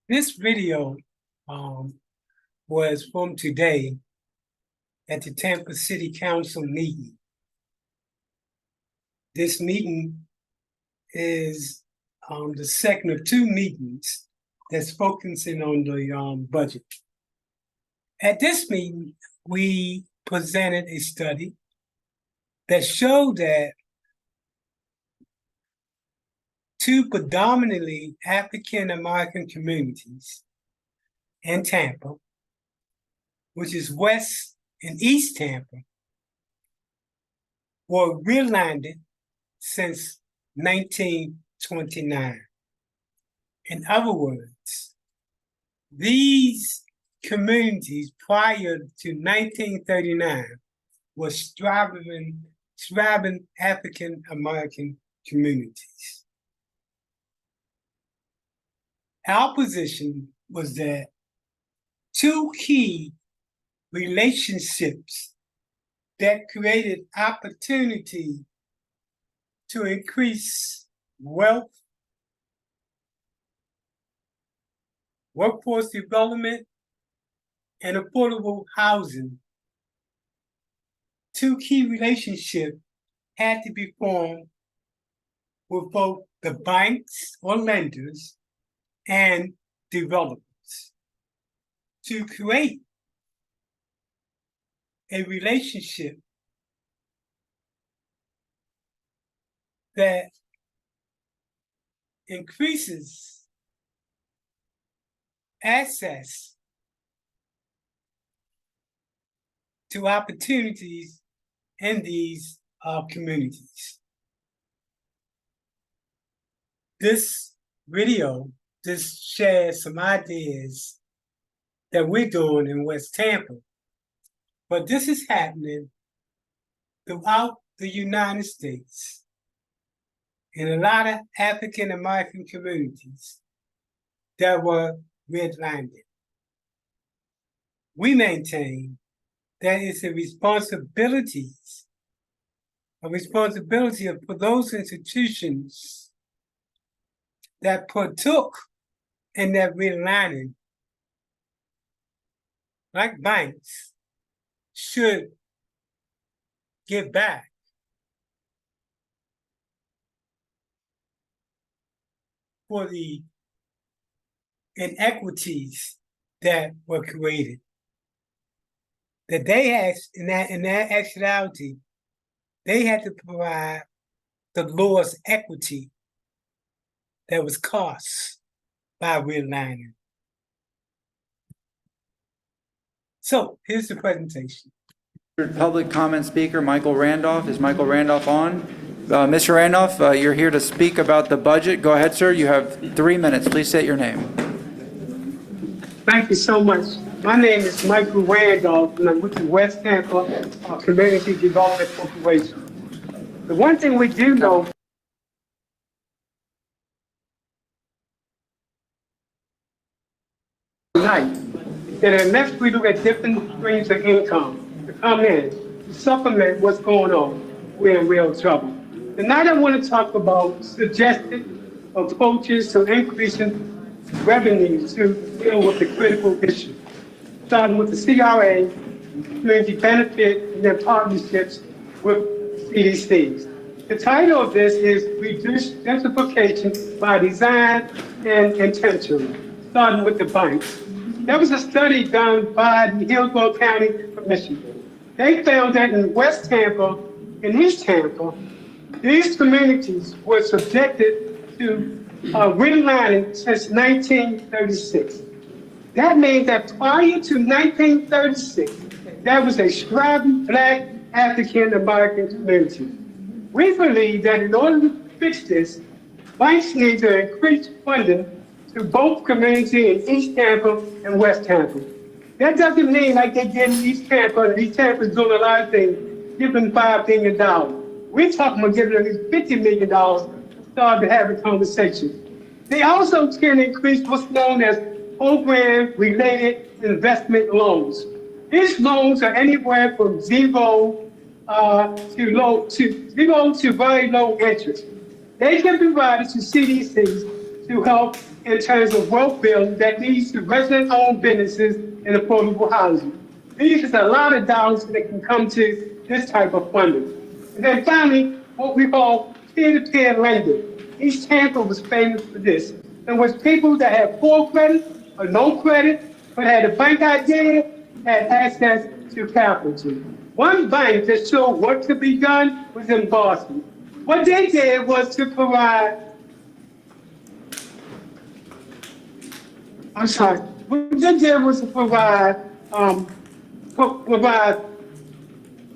This video was from today at the Tampa City Council meeting. This meeting is the second of two meetings that's focusing on the budget. At this meeting, we presented a study that showed that two predominantly African-American communities in Tampa, which is West and East Tampa, were realigned since 1929. In other words, these communities prior to 1939 were thriving African-American communities. Our position was that two key relationships that created opportunity to increase wealth, workforce development, and affordable housing. Two key relationships had to be formed with both the banks or lenders and developers to create a relationship that increases access to opportunities in these communities. This video just shares some ideas that we're doing in West Tampa, but this is happening throughout the United States in a lot of African-American communities that were redlined. We maintain that it's a responsibility for those institutions that partook in that realigning, like banks, should give back for the inequities that were created. That they had, in that actuality, they had to provide the lowest equity that was cost by realigning. So here's the presentation. Public comment speaker, Michael Randolph. Is Michael Randolph on? Mr. Randolph, you're here to speak about the budget. Go ahead, sir. You have 3 minutes. Please state your name. Thank you so much. My name is Michael Randolph, and I'm with the West Tampa Community Development Corporation. The one thing we do know tonight, that unless we look at different streams of income to come in, to supplement what's going on, we're in real trouble. Tonight I want to talk about suggested approaches to increasing revenues to deal with the critical issue, starting with the CRA, community benefit, and then partnerships with CDCs. The title of this is Reduce Gentrification by Design and Intention, starting with the banks. There was a study done by the Hillsborough County Commission. They found that in West Tampa and East Tampa, these communities were subjected to realigning since 1936. That means that prior to 1936, there was a thriving Black African-American community. We believe that in order to fix this, banks need to increase funding to both communities in East Tampa and West Tampa. That doesn't mean like they did in East Tampa, and East Tampa is doing a lot of things, giving $5 billion. We're talking about giving at least $50 million to start to have a conversation. They also can increase what's known as program-related investment loans. These loans are anywhere from zero to very low interest. They can be provided to CDCs to help in terms of wealth building that leads to resident-owned businesses and affordable housing. These is a lot of dollars that can come to this type of funding. And then finally, what we call peer-to-peer lending. East Tampa was famous for this. And was people that had poor credit or no credit, but had a bank idea, had access to capital. One bank that showed what could be done was in Boston. What they did was to provide, what they did was to provide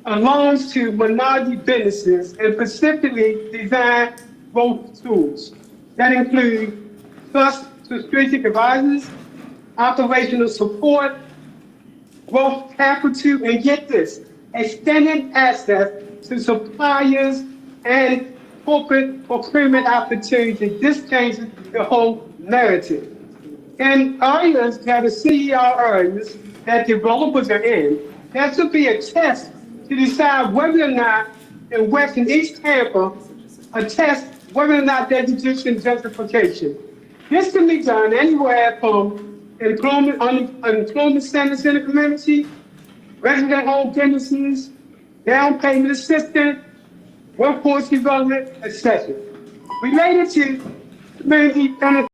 loans to minority businesses and specifically design growth tools that include trust to strategic advisors, operational support, growth capital, and get this, extended access to suppliers and corporate procurement opportunities. This changes the whole narrative. In areas that are CER areas that developers are in, there should be a test to decide whether or not in West and East Tampa, a test whether or not there's gentrification. This can be done anywhere from unemployment centers in the community, resident-owned businesses, down payment assistance, workforce development, etc. Related to community benefits.